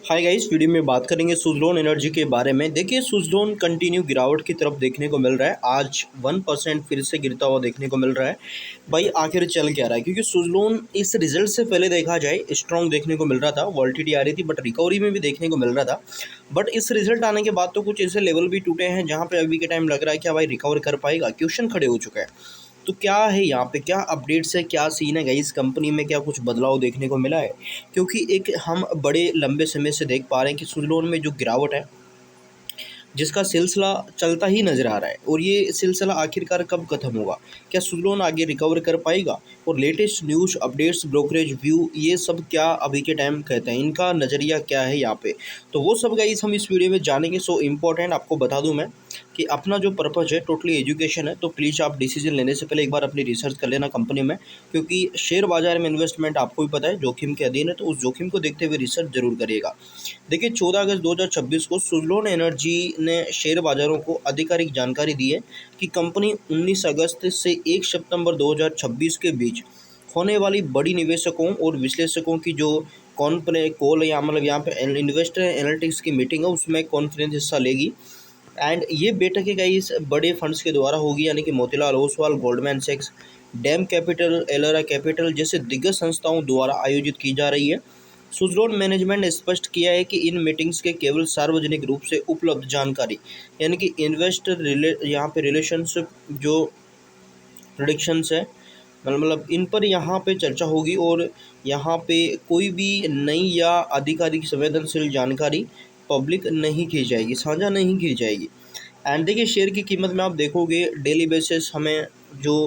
Hi guys, video में बात करेंगे सुज़लोन एनर्जी के बारे में। देखिए, सुज़लोन कंटिन्यू गिरावट की तरफ देखने को मिल रहा है। आज 1% फिर से गिरता हुआ देखने को मिल रहा है। भाई आखिर चल क्या रहा है? क्योंकि सुज़लोन इस रिजल्ट से पहले देखा जाए स्ट्रॉन्ग देखने को मिल रहा था, वॉल्टिलिटी आ रही थी, बट रिकवरी में भी देखने को मिल रहा था। बट इस रिजल्ट आने के बाद तो कुछ ऐसे लेवल भी टूटे हैं जहाँ पे अभी के टाइम लग रहा है कि भाई रिकवर कर पाएगा। क्वेश्चन खड़े हो चुका है। तो क्या है यहाँ पे, क्या अपडेट्स है, क्या सीन है गाइस? कंपनी में क्या कुछ बदलाव देखने को मिला है? क्योंकि एक हम बड़े लंबे समय से देख पा रहे हैं कि सुज़लोन में जो गिरावट है, जिसका सिलसिला चलता ही नज़र आ रहा है, और ये सिलसिला आखिरकार कब खत्म होगा? क्या सुज़लोन आगे रिकवर कर पाएगा? और latest news updates, brokerage view, ये सब क्या अभी के टाइम कहते हैं, इनका नज़रिया क्या है यहाँ पे? तो वो सब गाइस हम इस वीडियो में जानेंगे। सो इम्पोर्टेंट आपको बता दूं मैं कि अपना जो पर्पज़ है टोटली एजुकेशन है, तो प्लीज़ आप डिसीजन लेने से पहले एक बार अपनी रिसर्च कर लेना कंपनी में, क्योंकि शेयर बाजार में इन्वेस्टमेंट आपको भी पता है जोखिम के अधीन है, तो उस जोखिम को देखते हुए रिसर्च जरूर करिएगा। देखिए, 14 अगस्त 2026 को सुज़लोन एनर्जी ने शेयर बाजारों को आधिकारिक जानकारी दी है कि कंपनी 19 अगस्त से 1 सितंबर 2026 के बीच होने वाली बड़ी निवेशकों और विश्लेषकों की जो कॉल या मतलब यहाँ पे इन्वेस्टर एनालिटिक्स की मीटिंग है, उसमें कॉन्फ्रेंस हिस्सा लेगी। एंड ये बैठकें कई इस बड़े फंड्स के द्वारा होगी, यानी कि मोतीलाल ओसवाल, गोल्डमैन सैक्स, डैम कैपिटल, एलोरा कैपिटल जैसे दिग्गज संस्थाओं द्वारा आयोजित की जा रही है। सुज़लोन मैनेजमेंट ने स्पष्ट किया है कि इन मीटिंग्स के केवल सार्वजनिक रूप से उपलब्ध जानकारी, यानी कि इन्वेस्टर यहाँ पे रिलेशनशिप जो प्रोडिक्शंस है, मतलब इन पर यहाँ पे चर्चा होगी, और यहाँ पे कोई भी नई या आधिकारिक संवेदनशील जानकारी पब्लिक नहीं की जाएगी, साझा नहीं की जाएगी। एंड देखिए, शेयर की कीमत में आप देखोगे डेली बेसिस हमें जो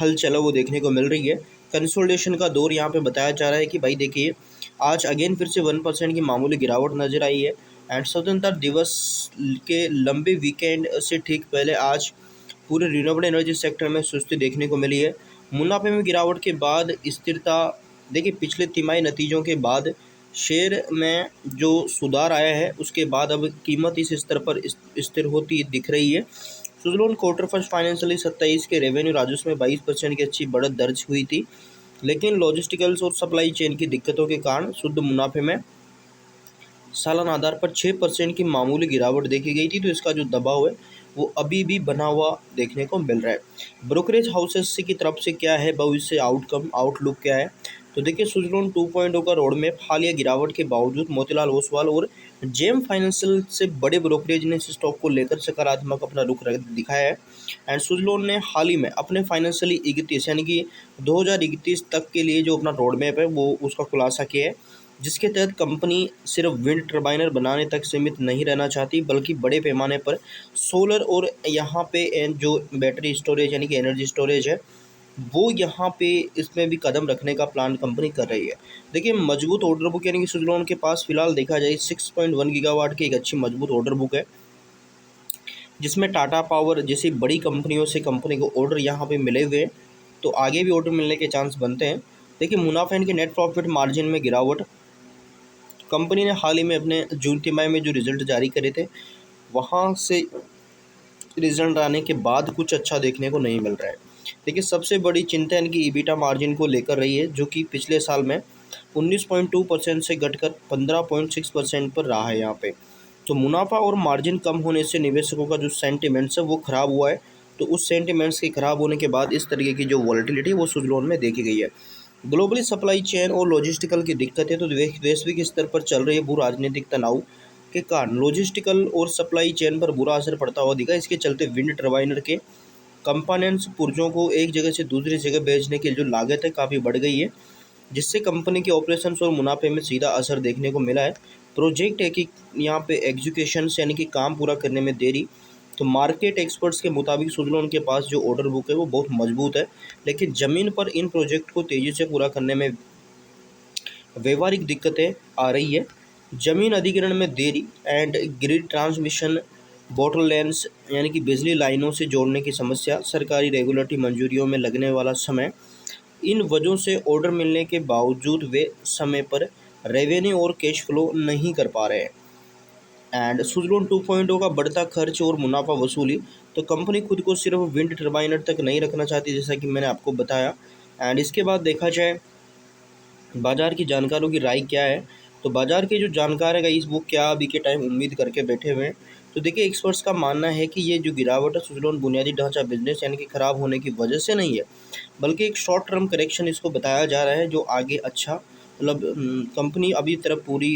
हलचल है वो देखने को मिल रही है। कंसोलिडेशन का दौर यहाँ पे बताया जा रहा है कि भाई देखिए, आज अगेन फिर से 1% की मामूली गिरावट नजर आई है। एंड स्वतंत्रता दिवस के लंबे वीकेंड से ठीक पहले आज पूरे रिन्यूएबल एनर्जी सेक्टर में सुस्ती देखने को मिली है। मुनाफे में गिरावट के बाद स्थिरता, देखिए पिछले तिमाही नतीजों के बाद शेयर में जो सुधार आया है, उसके बाद अब कीमत इस स्तर पर स्थिर होती दिख रही है। सुज़लोन क्वार्टर फर्स्ट फाइनेंशियली 27 के रेवेन्यू राजस्व में 22% की अच्छी बढ़त दर्ज हुई थी, लेकिन लॉजिस्टिकल्स और सप्लाई चेन की दिक्कतों के कारण शुद्ध मुनाफे में सालाना आधार पर 6% की मामूली गिरावट देखी गई थी। तो इसका जो दबाव है वो अभी भी बना हुआ देखने को मिल रहा है। ब्रोकरेज हाउसेस की तरफ से क्या है भविष्य आउटकम, आउटलुक क्या है? तो देखिए, सुज़लोन 2.0 का रोड मैप, हालिया गिरावट के बावजूद मोतीलाल ओसवाल और जेम फाइनेंशियल से बड़े ब्रोकरेज ने इस स्टॉक को लेकर सकारात्मक अपना रुख दिखाया है। एंड सुज़लोन ने हाल ही में अपने फाइनेंशियली 31 यानी कि 2031 तक के लिए जो अपना रोड मैप है वो उसका खुलासा किया है, जिसके तहत कंपनी सिर्फ विंड टर्बाइनर बनाने तक सीमित नहीं रहना चाहती, बल्कि बड़े पैमाने पर सोलर और यहाँ पे जो बैटरी स्टोरेज यानी कि एनर्जी स्टोरेज है, वो यहाँ पे इसमें भी कदम रखने का प्लान कंपनी कर रही है। देखिए, मजबूत ऑर्डर बुक, यानी कि सुज़लोन के पास फिलहाल देखा जाए 6.1 गीगावाट की एक अच्छी मजबूत ऑर्डर बुक है, जिसमें टाटा पावर जैसी बड़ी कंपनियों से कंपनी को ऑर्डर यहाँ पे मिले हुए हैं, तो आगे भी ऑर्डर मिलने के चांस बनते हैं। देखिए, मुनाफा इनके नेट प्रॉफिट मार्जिन में गिरावट, कंपनी ने हाल ही में अपने जून तिमाही में जो रिजल्ट जारी करे थे, वहाँ से रिजल्ट आने के बाद कुछ अच्छा देखने को नहीं मिल रहा है। देखिए, सबसे बड़ी चिंता इनकी ईबिटा मार्जिन को लेकर रही है, जो कि पिछले साल में 19.2% से घटकर 15.6% पर रहा है यहाँ पे। तो मुनाफा और मार्जिन कम होने से निवेशकों का जो सेंटिमेंट्स है वो ख़राब हुआ है। तो उस सेंटिमेंट्स के ख़राब होने के बाद इस तरीके की जो वॉलेटिलिटी वो सुज़लोन में देखी गई है। ग्लोबली सप्लाई चेन और लॉजिस्टिकल की दिक्कतें तो वैश्विक स्तर पर चल रही है। भू राजनीतिक तनाव के कारण लॉजिस्टिकल और सप्लाई चेन पर बुरा असर पड़ता हुआ दिखा। इसके चलते विंड टर्बाइनर के कंपोनेंट्स पुर्जों को एक जगह से दूसरी जगह भेजने की जो लागत है काफ़ी बढ़ गई है, जिससे कंपनी के ऑपरेशंस और मुनाफे में सीधा असर देखने को मिला है। प्रोजेक्ट है कि यहाँ पे एग्जीक्यूशन यानी कि काम पूरा करने में देरी। तो मार्केट एक्सपर्ट्स के मुताबिक सुज़लोन के पास जो ऑर्डर बुक है वो बहुत मजबूत है, लेकिन ज़मीन पर इन प्रोजेक्ट को तेज़ी से पूरा करने में व्यवहारिक दिक्कतें आ रही है। जमीन अधिग्रहण में देरी एंड ग्रिड ट्रांसमिशन बॉटलनेक्स, यानी कि बिजली लाइनों से जोड़ने की समस्या, सरकारी रेगुलेटरी मंजूरियों में लगने वाला समय, इन वजहों से ऑर्डर मिलने के बावजूद वे समय पर रेवेन्यू और कैश फ्लो नहीं कर पा रहे हैं। एंड सुज़लोन 2.0 का बढ़ता खर्च और मुनाफा वसूली, तो कंपनी खुद को सिर्फ विंड टर्बाइनर तक नहीं रखना चाहती, जैसा कि मैंने आपको बताया। एंड इसके बाद देखा जाए बाजार की जानकारों की राय क्या है, तो बाज़ार के जो जानकार है गाइस वो क्या अभी के टाइम उम्मीद करके बैठे हुए हैं। तो देखिए एक्सपर्ट्स का मानना है कि ये जो गिरावट है सुजलोन बुनियादी ढांचा बिजनेस यानी कि ख़राब होने की वजह से नहीं है, बल्कि एक शॉर्ट टर्म करेक्शन इसको बताया जा रहा है जो आगे अच्छा मतलब कंपनी अभी तरफ पूरी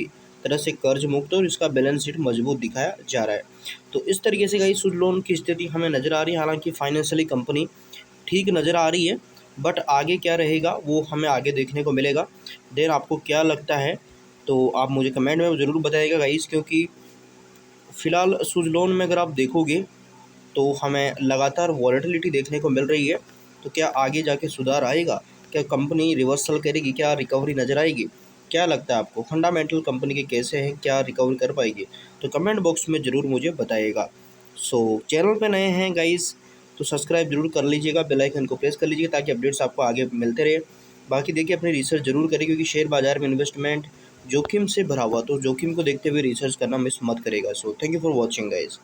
तरह से कर्ज मुक्त और इसका बैलेंस शीट मजबूत दिखाया जा रहा है। तो इस तरीके से गाइस सुजलोन की स्थिति हमें नज़र आ रही है। हालांकि फाइनेंशियली कंपनी ठीक नज़र आ रही है, बट आगे क्या रहेगा वो हमें आगे देखने को मिलेगा। देन आपको क्या लगता है तो आप मुझे कमेंट में ज़रूर बताइएगा गाइस, क्योंकि फ़िलहाल सुजलोन में अगर आप देखोगे तो हमें लगातार वॉलेटिलिटी देखने को मिल रही है। तो क्या आगे जाके सुधार आएगा? क्या कंपनी रिवर्सल करेगी? क्या रिकवरी नज़र आएगी? क्या लगता है आपको फंडामेंटल कंपनी के कैसे हैं, क्या रिकवर कर पाएगी? तो कमेंट बॉक्स में ज़रूर मुझे बताइएगा। सो चैनल पे नए हैं गाइस तो सब्सक्राइब जरूर कर लीजिएगा, बेल आइकन को प्रेस कर लीजिएगा ताकि अपडेट्स आपको आगे मिलते रहे। बाकी देखिए अपनी रिसर्च जरूर करें, क्योंकि शेयर बाजार में इन्वेस्टमेंट जोखिम से भरा हुआ, तो जोखिम को देखते हुए रिसर्च करना मिस मत करेगा। So thank you for watching guys.